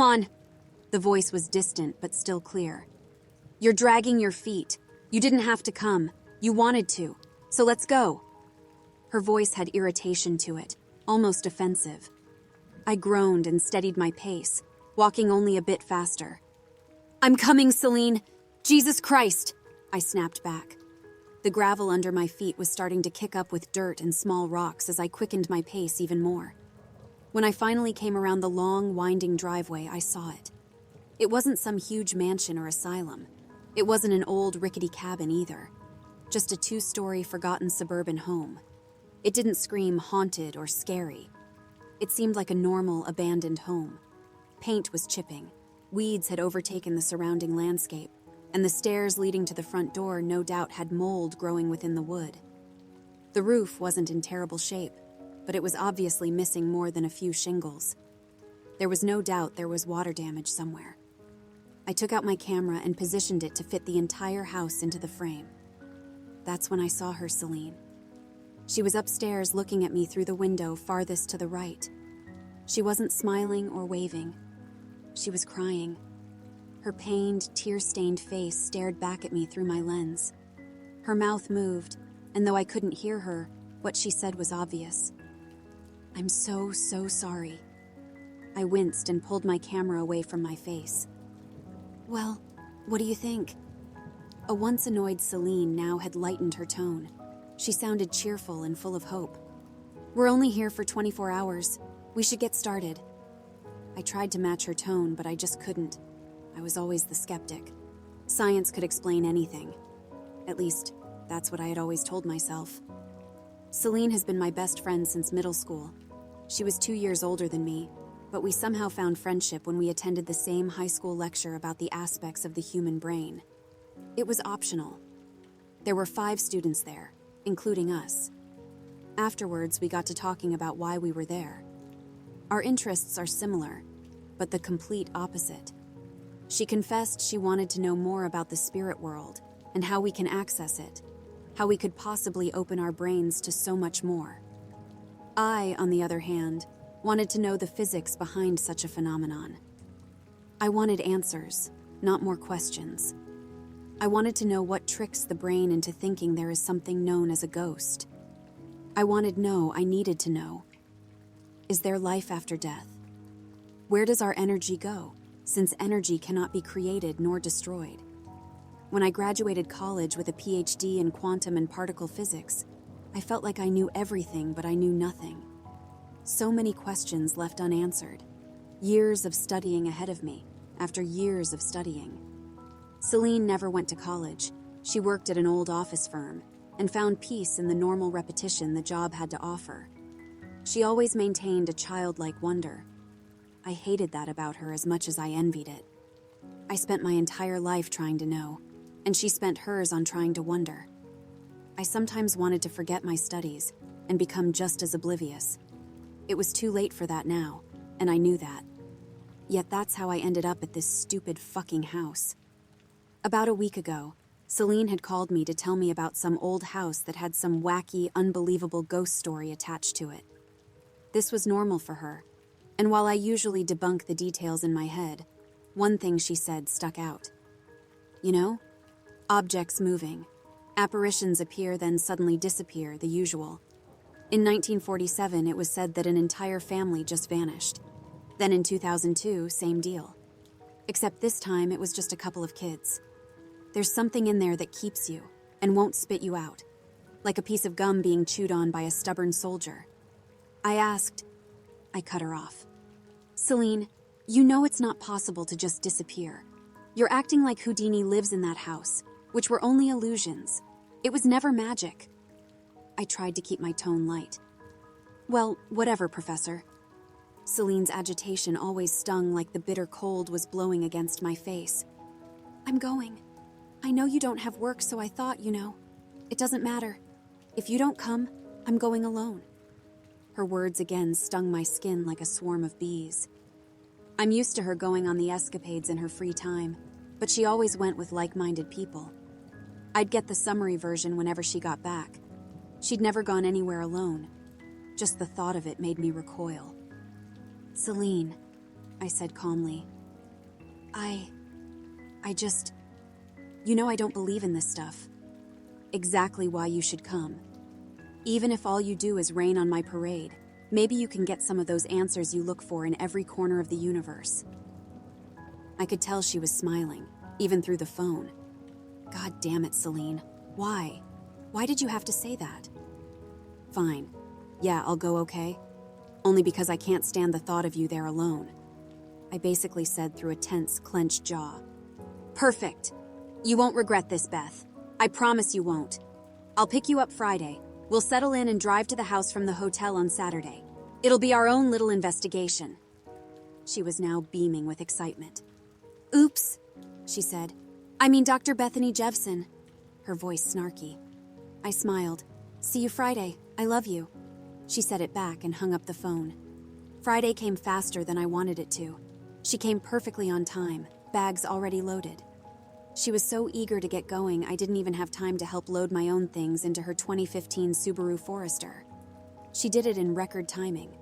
Come on. The voice was distant but still clear. You're dragging your feet. You didn't have to come. You wanted to. So let's go. Her voice had irritation to it, almost offensive. I groaned and steadied my pace, walking only a bit faster. I'm coming, Seline. Jesus Christ, I snapped back. The gravel under my feet was starting to kick up with dirt and small rocks as I quickened my pace even more. When I finally came around the long, winding driveway, I saw it. It wasn't some huge mansion or asylum. It wasn't an old, rickety cabin either. Just a 2-story, forgotten suburban home. It didn't scream haunted or scary. It seemed like a normal, abandoned home. Paint was chipping. Weeds had overtaken the surrounding landscape, and the stairs leading to the front door no doubt had mold growing within the wood. The roof wasn't in terrible shape, but it was obviously missing more than a few shingles. There was no doubt there was water damage somewhere. I took out my camera and positioned it to fit the entire house into the frame. That's when I saw her, Seline. She was upstairs looking at me through the window farthest to the right. She wasn't smiling or waving. She was crying. Her pained, tear-stained face stared back at me through my lens. Her mouth moved, and though I couldn't hear her, what she said was obvious. I'm so sorry. I winced and pulled my camera away from my face. Well, what do you think? A once annoyed Seline now had lightened her tone. She sounded cheerful and full of hope. We're only here for 24 hours. We should get started. I tried to match her tone, but I just couldn't. I was always the skeptic. Science could explain anything. At least, that's what I had always told myself. Seline has been my best friend since middle school. She was 2 years older than me, but we somehow found friendship when we attended the same high school lecture about the aspects of the human brain. It was optional. There were 5 students there, including us. Afterwards, we got to talking about why we were there. Our interests are similar, but the complete opposite. She confessed she wanted to know more about the spirit world and how we can access it, how we could possibly open our brains to so much more. I, on the other hand, wanted to know the physics behind such a phenomenon. I wanted answers, not more questions. I wanted to know what tricks the brain into thinking there is something known as a ghost. I needed to know. Is there life after death? Where does our energy go, since energy cannot be created nor destroyed? When I graduated college with a PhD in quantum and particle physics, I felt like I knew everything, but I knew nothing. So many questions left unanswered. Years of studying ahead of me, after years of studying. Seline never went to college. She worked at an old office firm and found peace in the normal repetition the job had to offer. She always maintained a childlike wonder. I hated that about her as much as I envied it. I spent my entire life trying to know, and she spent hers on trying to wonder. I sometimes wanted to forget my studies and become just as oblivious. It was too late for that now, and I knew that. Yet that's how I ended up at this stupid fucking house. About a week ago, Seline had called me to tell me about some old house that had some wacky, unbelievable ghost story attached to it. This was normal for her, and while I usually debunk the details in my head, one thing she said stuck out. You know, objects moving. Apparitions appear then suddenly disappear, the usual. In 1947, it was said that an entire family just vanished. Then in 2002, same deal. Except this time, it was just a couple of kids. There's something in there that keeps you and won't spit you out, like a piece of gum being chewed on by a stubborn soldier. I cut her off. Seline, you know it's not possible to just disappear. You're acting like Houdini lives in that house, which were only illusions. It was never magic. I tried to keep my tone light. Well, whatever, Professor. Celine's agitation always stung like the bitter cold was blowing against my face. I'm going. I know you don't have work, so I thought, it doesn't matter. If you don't come, I'm going alone. Her words again stung my skin like a swarm of bees. I'm used to her going on the escapades in her free time, but she always went with like-minded people. I'd get the summary version whenever she got back. She'd never gone anywhere alone. Just the thought of it made me recoil. Seline, I said calmly. I just... You know I don't believe in this stuff. Exactly why you should come. Even if all you do is rain on my parade, maybe you can get some of those answers you look for in every corner of the universe. I could tell she was smiling, even through the phone. God damn it, Seline. Why? Why did you have to say that? Fine. Yeah, I'll go, okay? Only because I can't stand the thought of you there alone. I basically said through a tense, clenched jaw. Perfect. You won't regret this, Beth. I promise you won't. I'll pick you up Friday. We'll settle in and drive to the house from the hotel on Saturday. It'll be our own little investigation. She was now beaming with excitement. Oops, she said. I mean Dr. Bethany Jevson. Her voice snarky. I smiled. See you Friday. I love you. She said it back and hung up the phone. Friday came faster than I wanted it to. She came perfectly on time, bags already loaded. She was so eager to get going, I didn't even have time to help load my own things into her 2015 Subaru Forester. She did it in record timing.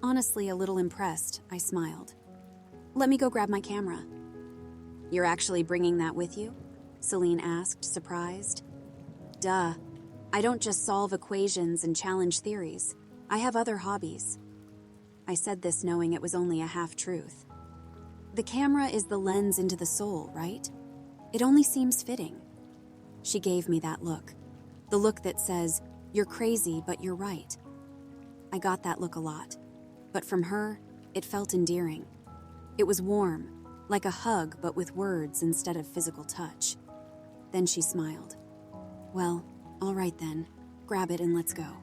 Honestly, a little impressed, I smiled. Let me go grab my camera. You're actually bringing that with you? Seline asked, surprised. Duh. I don't just solve equations and challenge theories. I have other hobbies. I said this knowing it was only a half-truth. The camera is the lens into the soul, right? It only seems fitting. She gave me that look. The look that says, you're crazy, but you're right. I got that look a lot. But from her, it felt endearing. It was warm, like a hug, but with words instead of physical touch. Then she smiled. Well, all right then. Grab it and let's go.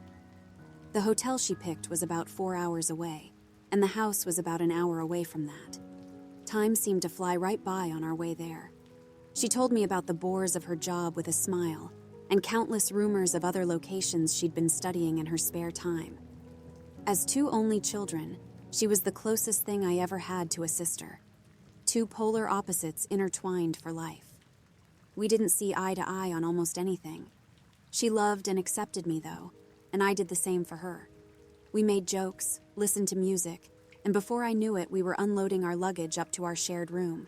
The hotel she picked was about 4 hours away, and the house was about an hour away from that. Time seemed to fly right by on our way there. She told me about the bores of her job with a smile, and countless rumors of other locations she'd been studying in her spare time. As two only children, she was the closest thing I ever had to a sister. Two polar opposites intertwined for life. We didn't see eye to eye on almost anything. She loved and accepted me, though, and I did the same for her. We made jokes, listened to music, and before I knew it, we were unloading our luggage up to our shared room.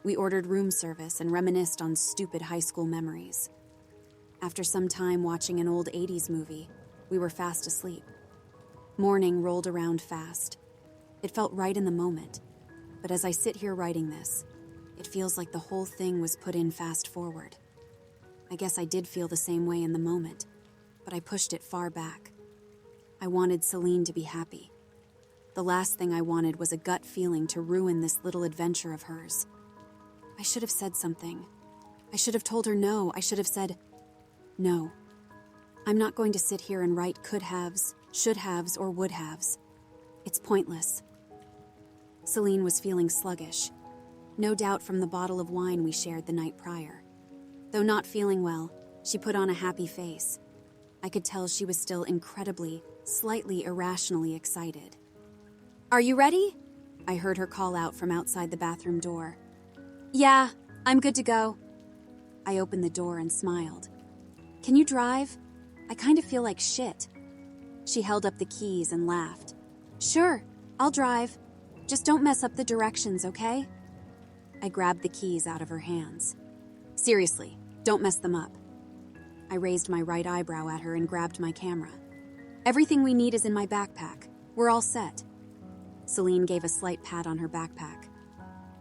We ordered room service and reminisced on stupid high school memories. After some time watching an old 80s movie, we were fast asleep. Morning rolled around fast. It felt right in the moment, but as I sit here writing this, it feels like the whole thing was put in fast forward. I guess I did feel the same way in the moment, but I pushed it far back. I wanted Seline to be happy. The last thing I wanted was a gut feeling to ruin this little adventure of hers. I should have said something. I should have told her no. I should have said, no. I'm not going to sit here and write could-haves, should-haves, or would-haves. It's pointless. Seline was feeling sluggish, no doubt from the bottle of wine we shared the night prior. Though not feeling well, she put on a happy face. I could tell she was still incredibly, slightly irrationally excited. Are you ready? I heard her call out from outside the bathroom door. Yeah, I'm good to go. I opened the door and smiled. Can you drive? I kind of feel like shit. She held up the keys and laughed. Sure, I'll drive. Just don't mess up the directions, okay? I grabbed the keys out of her hands. Seriously, don't mess them up. I raised my right eyebrow at her and grabbed my camera. Everything we need is in my backpack. We're all set. Seline gave a slight pat on her backpack.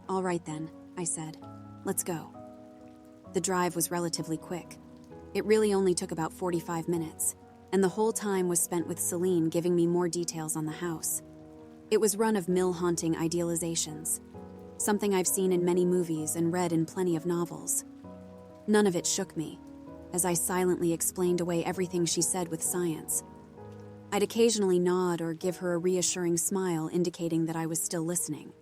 All right then, I said. Let's go. The drive was relatively quick. It really only took about 45 minutes, and the whole time was spent with Seline giving me more details on the house. It was run of mill-haunting idealizations, something I've seen in many movies and read in plenty of novels. None of it shook me, as I silently explained away everything she said with science. I'd occasionally nod or give her a reassuring smile indicating that I was still listening.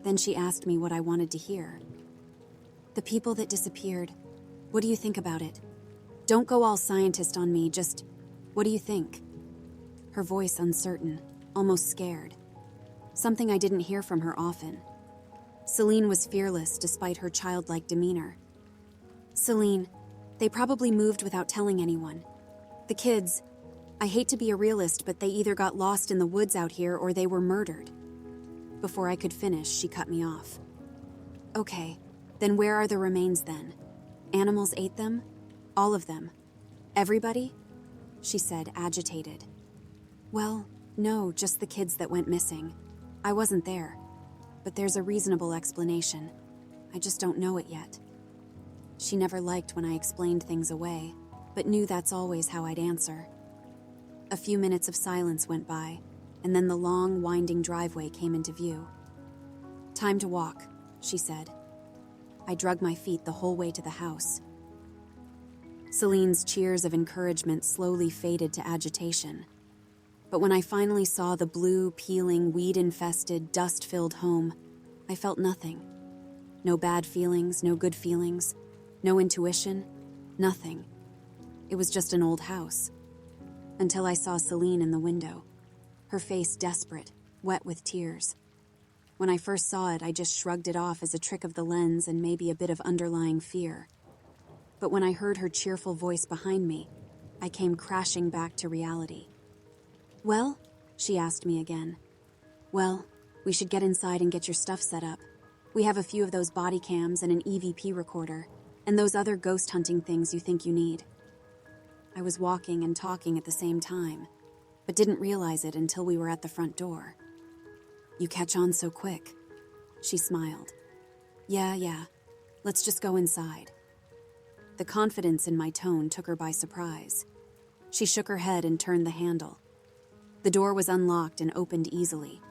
Then she asked me what I wanted to hear. The people that disappeared, what do you think about it? Don't go all scientist on me, just, what do you think? Her voice uncertain, almost scared. Something I didn't hear from her often. Seline was fearless despite her childlike demeanor. Seline, they probably moved without telling anyone. The kids, I hate to be a realist, but they either got lost in the woods out here or they were murdered. Before I could finish, she cut me off. Okay, then where are the remains then? Animals ate them? All of them? Everybody? She said, agitated. Well, no, just the kids that went missing. I wasn't there. But there's a reasonable explanation. I just don't know it yet. She never liked when I explained things away, but knew that's always how I'd answer. A few minutes of silence went by, and then the long, winding driveway came into view. Time to walk, she said. I drug my feet the whole way to the house. Celine's cheers of encouragement slowly faded to agitation. But when I finally saw the blue, peeling, weed-infested, dust-filled home, I felt nothing. No bad feelings, no good feelings, no intuition, nothing. It was just an old house. Until I saw Seline in the window, her face desperate, wet with tears. When I first saw it, I just shrugged it off as a trick of the lens and maybe a bit of underlying fear. But when I heard her cheerful voice behind me, I came crashing back to reality. Well? She asked me again. Well, we should get inside and get your stuff set up. We have a few of those body cams and an EVP recorder, and those other ghost hunting things you think you need. I was walking and talking at the same time, but didn't realize it until we were at the front door. You catch on so quick. She smiled. Yeah. Let's just go inside. The confidence in my tone took her by surprise. She shook her head and turned the handle. The door was unlocked and opened easily,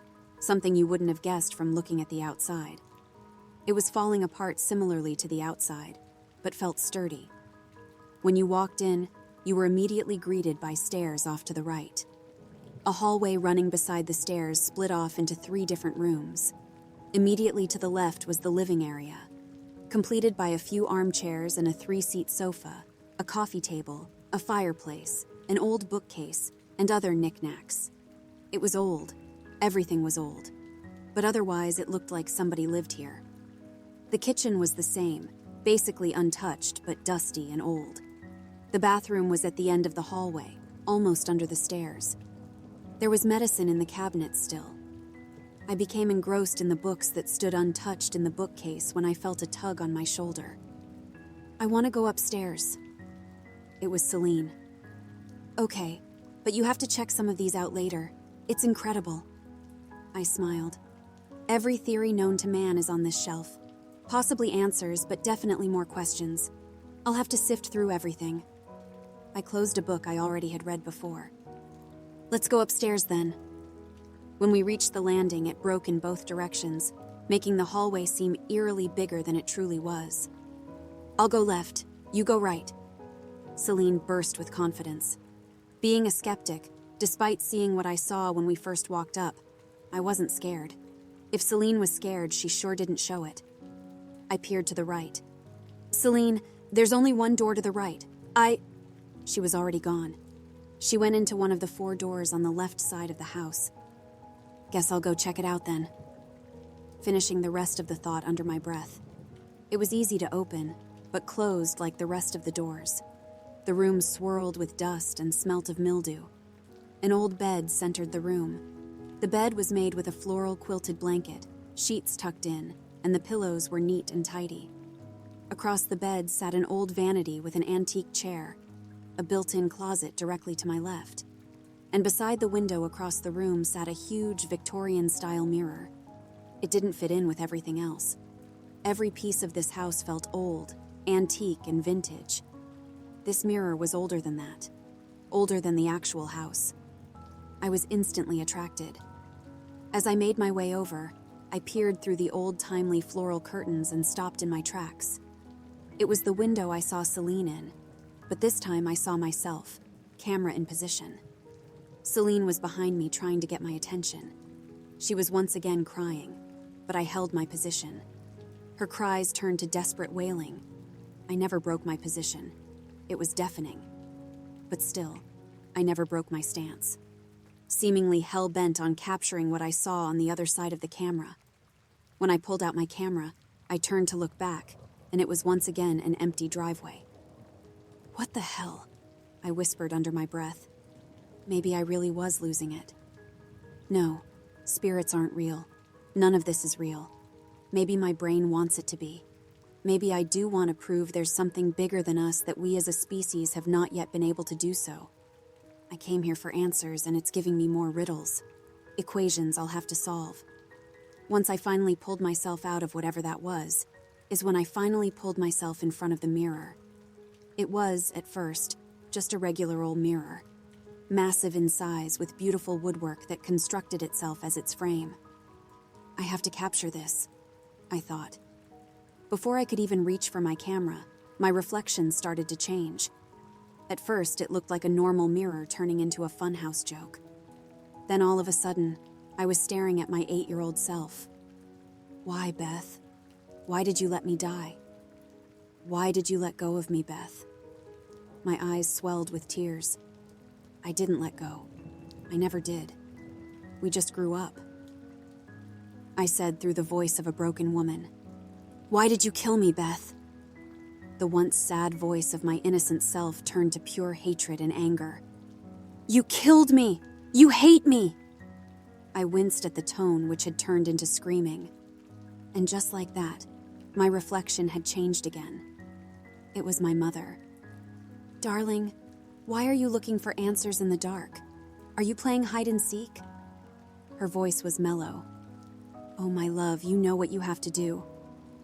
something you wouldn't have guessed from looking at the outside. It was falling apart similarly to the outside, but felt sturdy. When you walked in, you were immediately greeted by stairs off to the right. A hallway running beside the stairs split off into 3 different rooms. Immediately to the left was the living area, completed by a few armchairs and a 3-seat sofa, a coffee table, a fireplace, an old bookcase, and other knickknacks. It was old. Everything was old. But otherwise, it looked like somebody lived here. The kitchen was the same, basically untouched but dusty and old. The bathroom was at the end of the hallway, almost under the stairs. There was medicine in the cabinets still. I became engrossed in the books that stood untouched in the bookcase when I felt a tug on my shoulder. I want to go upstairs. It was Seline. Okay, but you have to check some of these out later. It's incredible. I smiled. Every theory known to man is on this shelf. Possibly answers, but definitely more questions. I'll have to sift through everything. I closed a book I already had read before. Let's go upstairs then. When we reached the landing, it broke in both directions, making the hallway seem eerily bigger than it truly was. I'll go left, you go right. Seline burst with confidence. Being a skeptic, despite seeing what I saw when we first walked up, I wasn't scared. If Seline was scared, she sure didn't show it. I peered to the right. Seline, there's only one door to the right. She was already gone. She went into one of the 4 doors on the left side of the house. Guess I'll go check it out then. Finishing the rest of the thought under my breath. It was easy to open, but closed like the rest of the doors. The room swirled with dust and smelt of mildew. An old bed centered the room. The bed was made with a floral quilted blanket, sheets tucked in, and the pillows were neat and tidy. Across the bed sat an old vanity with an antique chair, a built-in closet directly to my left. And beside the window across the room sat a huge Victorian-style mirror. It didn't fit in with everything else. Every piece of this house felt old, antique, and vintage. This mirror was older than that. Older than the actual house. I was instantly attracted. As I made my way over, I peered through the old-timely floral curtains and stopped in my tracks. It was the window I saw Seline in, but this time I saw myself, camera in position. Seline was behind me trying to get my attention. She was once again crying, but I held my position. Her cries turned to desperate wailing. I never broke my position. It was deafening. But still, I never broke my stance. Seemingly hell-bent on capturing what I saw on the other side of the camera. When I pulled out my camera, I turned to look back, and it was once again an empty driveway. What the hell? I whispered under my breath. Maybe I really was losing it. No, spirits aren't real. None of this is real. Maybe my brain wants it to be. Maybe I do want to prove there's something bigger than us that we as a species have not yet been able to do so. I came here for answers, and it's giving me more riddles. Equations I'll have to solve. Once I finally pulled myself out of whatever that was, is when I finally pulled myself in front of the mirror. It was, at first, just a regular old mirror. Massive in size with beautiful woodwork that constructed itself as its frame. I have to capture this, I thought. Before I could even reach for my camera, my reflection started to change. At first, it looked like a normal mirror turning into a funhouse joke. Then all of a sudden, I was staring at my 8-year-old self. Why, Beth? Why did you let me die? Why did you let go of me, Beth? My eyes swelled with tears. I didn't let go. I never did. We just grew up. I said through the voice of a broken woman. Why did you kill me, Beth? The once sad voice of my innocent self turned to pure hatred and anger. You killed me! You hate me! I winced at the tone, which had turned into screaming. And just like that, my reflection had changed again. It was my mother. Darling, why are you looking for answers in the dark? Are you playing hide and seek? Her voice was mellow. Oh, my love, you know what you have to do.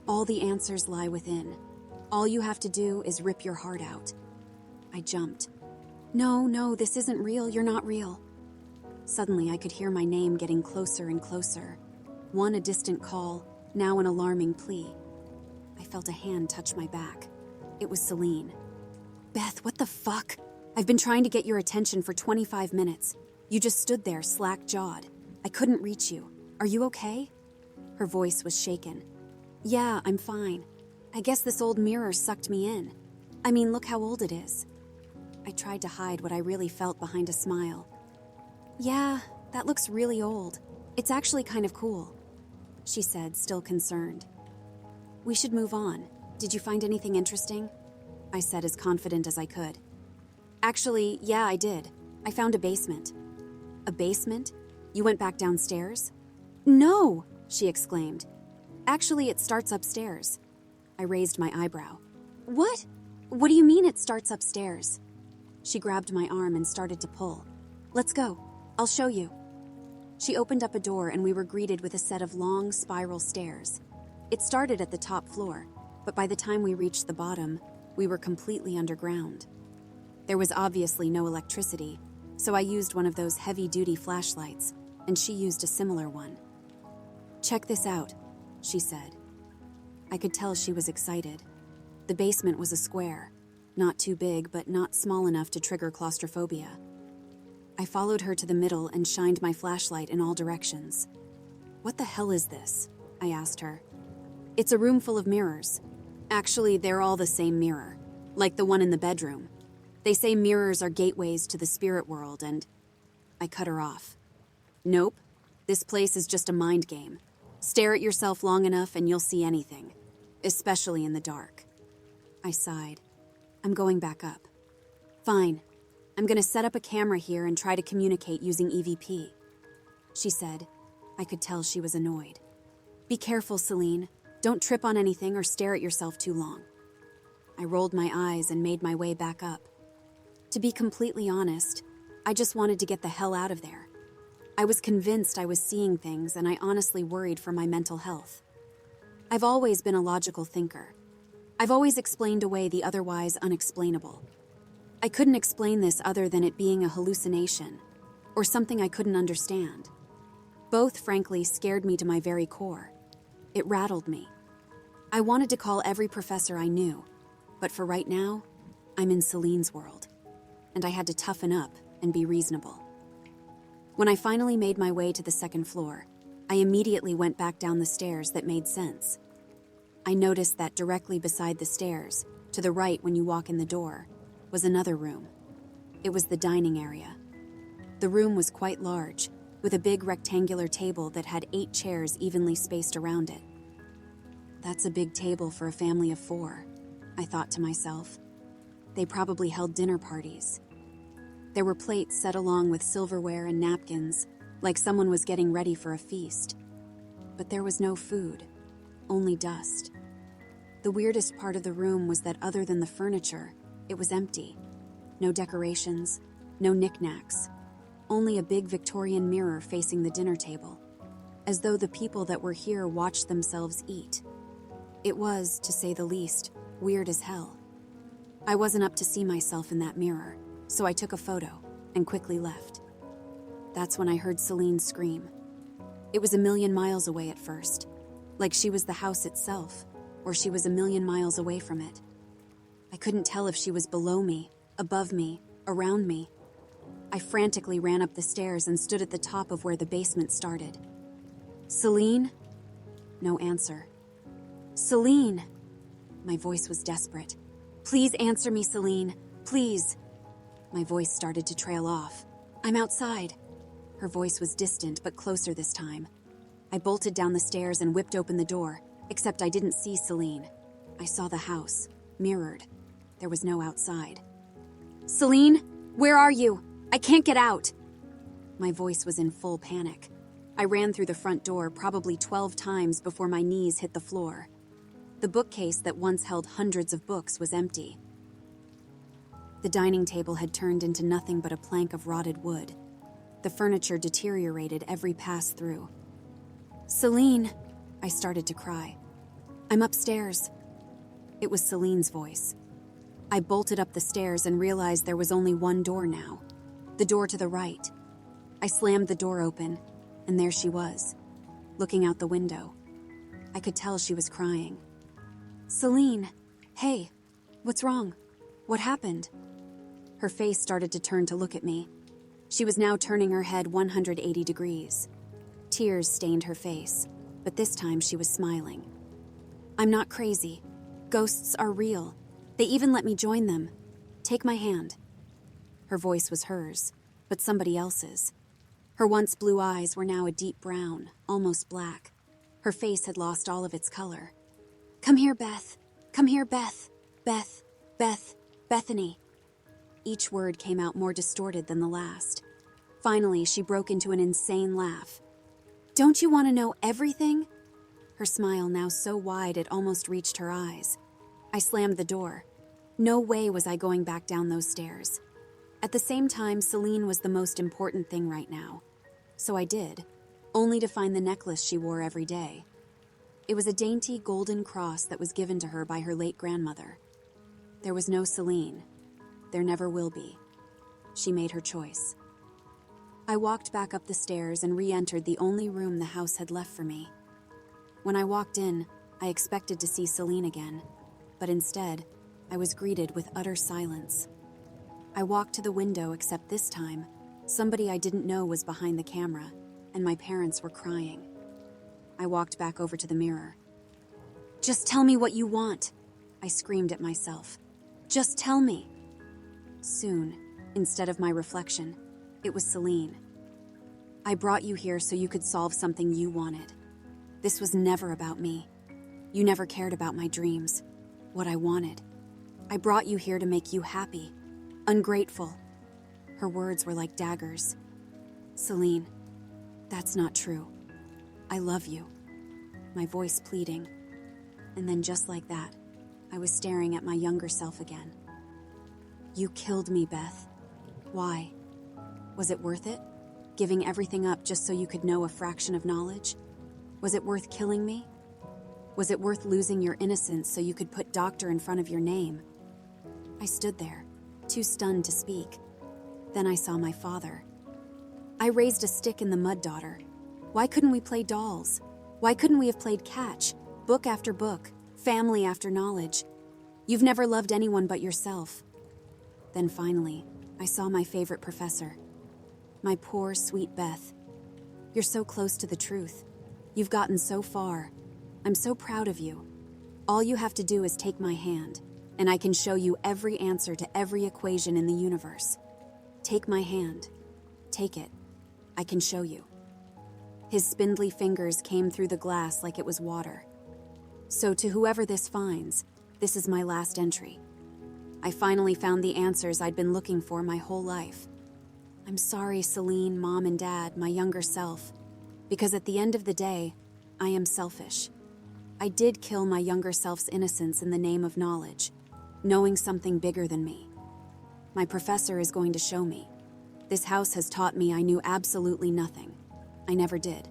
All the answers lie within. All you have to do is rip your heart out. I jumped. No, this isn't real. You're not real. Suddenly, I could hear my name getting closer and closer. One a distant call, now an alarming plea. I felt a hand touch my back. It was Seline. Beth, what the fuck? I've been trying to get your attention for 25 minutes. You just stood there, slack-jawed. I couldn't reach you. Are you okay? Her voice was shaken. Yeah, I'm fine. I guess this old mirror sucked me in. I mean, look how old it is. I tried to hide what I really felt behind a smile. Yeah, that looks really old. It's actually kind of cool, she said, still concerned. We should move on. Did you find anything interesting? I said as confident as I could. Actually, yeah, I did. I found a basement. A basement? You went back downstairs? No, she exclaimed. Actually, it starts upstairs. I raised my eyebrow. What? What do you mean it starts upstairs? She grabbed my arm and started to pull. Let's go. I'll show you. She opened up a door and we were greeted with a set of long spiral stairs. It started at the top floor, but by the time we reached the bottom, we were completely underground. There was obviously no electricity, so I used one of those heavy-duty flashlights, and she used a similar one. Check this out, she said. I could tell she was excited. The basement was a square, not too big, but not small enough to trigger claustrophobia. I followed her to the middle and shined my flashlight in all directions. What the hell is this? I asked her. It's a room full of mirrors. Actually, they're all the same mirror, like the one in the bedroom. They say mirrors are gateways to the spirit world, and I cut her off. Nope, this place is just a mind game. Stare at yourself long enough and you'll see anything, especially in the dark. I sighed. I'm going back up. Fine. I'm going to set up a camera here and try to communicate using EVP, she said. I could tell she was annoyed. Be careful, Seline. Don't trip on anything or stare at yourself too long. I rolled my eyes and made my way back up. To be completely honest, I just wanted to get the hell out of there. I was convinced I was seeing things, and I honestly worried for my mental health. I've always been a logical thinker. I've always explained away the otherwise unexplainable. I couldn't explain this other than it being a hallucination, or something I couldn't understand. Both, frankly, scared me to my very core. It rattled me. I wanted to call every professor I knew, but for right now, I'm in Seline's world, and I had to toughen up and be reasonable. When I finally made my way to the second floor, I immediately went back down the stairs that made sense. I noticed that directly beside the stairs, to the right when you walk in the door, was another room. It was the dining area. The room was quite large, with a big rectangular table that had 8 chairs evenly spaced around it. That's a big table for a family of 4, I thought to myself. They probably held dinner parties. There were plates set along with silverware and napkins, like someone was getting ready for a feast. but there was no food, only dust. The weirdest part of the room was that other than the furniture, it was empty. No decorations, no knickknacks, only a big Victorian mirror facing the dinner table, as though the people that were here watched themselves eat. It was, to say the least, weird as hell. I wasn't up to see myself in that mirror, so I took a photo and quickly left. That's when I heard Seline scream. It was a million miles away at first, like she was the house itself, or she was a million miles away from it. I couldn't tell if she was below me, above me, around me. I frantically ran up the stairs and stood at the top of where the basement started. Seline? No answer. Seline! My voice was desperate. Please answer me, Seline. Please. My voice started to trail off. I'm outside. Her voice was distant but closer this time. I bolted down the stairs and whipped open the door, except I didn't see Seline. I saw the house, mirrored. There was no outside. Seline, where are you? I can't get out. My voice was in full panic. I ran through the front door probably 12 times before my knees hit the floor. The bookcase that once held hundreds of books was empty. The dining table had turned into nothing but a plank of rotted wood. The furniture deteriorated every pass through. Seline, I started to cry. I'm upstairs. It was Celine's voice. I bolted up the stairs and realized there was only one door now. The door to the right. I slammed the door open, and there she was, looking out the window. I could tell she was crying. Seline, hey, what's wrong? What happened? Her face started to turn to look at me. She was now turning her head 180 degrees. Tears stained her face, but this time she was smiling. I'm not crazy. Ghosts are real. They even let me join them. Take my hand. Her voice was hers, but somebody else's. Her once blue eyes were now a deep brown, almost black. Her face had lost all of its color. Come here, Beth. Come here, Beth. Beth. Beth. Bethany. Each word came out more distorted than the last. Finally, she broke into an insane laugh. Don't you want to know everything? Her smile now so wide it almost reached her eyes. I slammed the door. No way was I going back down those stairs. At the same time, Seline was the most important thing right now. So I did, only to find the necklace she wore every day. It was a dainty golden cross that was given to her by her late grandmother. There was no Seline. There never will be. She made her choice. I walked back up the stairs and re-entered the only room the house had left for me. When I walked in, I expected to see Seline again, but instead, I was greeted with utter silence. I walked to the window, except this time, somebody I didn't know was behind the camera, and my parents were crying. I walked back over to the mirror. Just tell me what you want, I screamed at myself. Just tell me. Soon, instead of my reflection, it was Seline. I brought you here so you could solve something you wanted. This was never about me. You never cared about my dreams, what I wanted. I brought you here to make you happy, ungrateful. Her words were like daggers. Seline, that's not true. I love you. My voice pleading. And then just like that, I was staring at my younger self again. You killed me, Beth. Why? Was it worth it? Giving everything up just so you could know a fraction of knowledge? Was it worth killing me? Was it worth losing your innocence so you could put doctor in front of your name? I stood there, too stunned to speak. Then I saw my father. I raised a stick in the mud, daughter. Why couldn't we play dolls? Why couldn't we have played catch, book after book, family after knowledge? You've never loved anyone but yourself. Then finally, I saw my favorite professor. My poor, sweet Beth. You're so close to the truth. You've gotten so far. I'm so proud of you. All you have to do is take my hand, and I can show you every answer to every equation in the universe. Take my hand. Take it. I can show you. His spindly fingers came through the glass like it was water. So to whoever this finds, this is my last entry. I finally found the answers I'd been looking for my whole life. I'm sorry, Seline, Mom and Dad, my younger self, because at the end of the day, I am selfish. I did kill my younger self's innocence in the name of knowledge, knowing something bigger than me. My professor is going to show me. This house has taught me I knew absolutely nothing. I never did.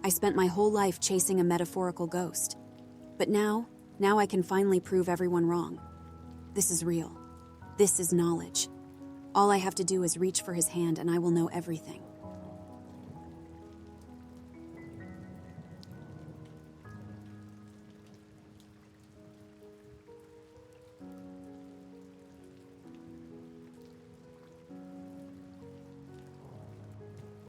I spent my whole life chasing a metaphorical ghost. But now I can finally prove everyone wrong. This is real. This is knowledge. All I have to do is reach for his hand and I will know everything.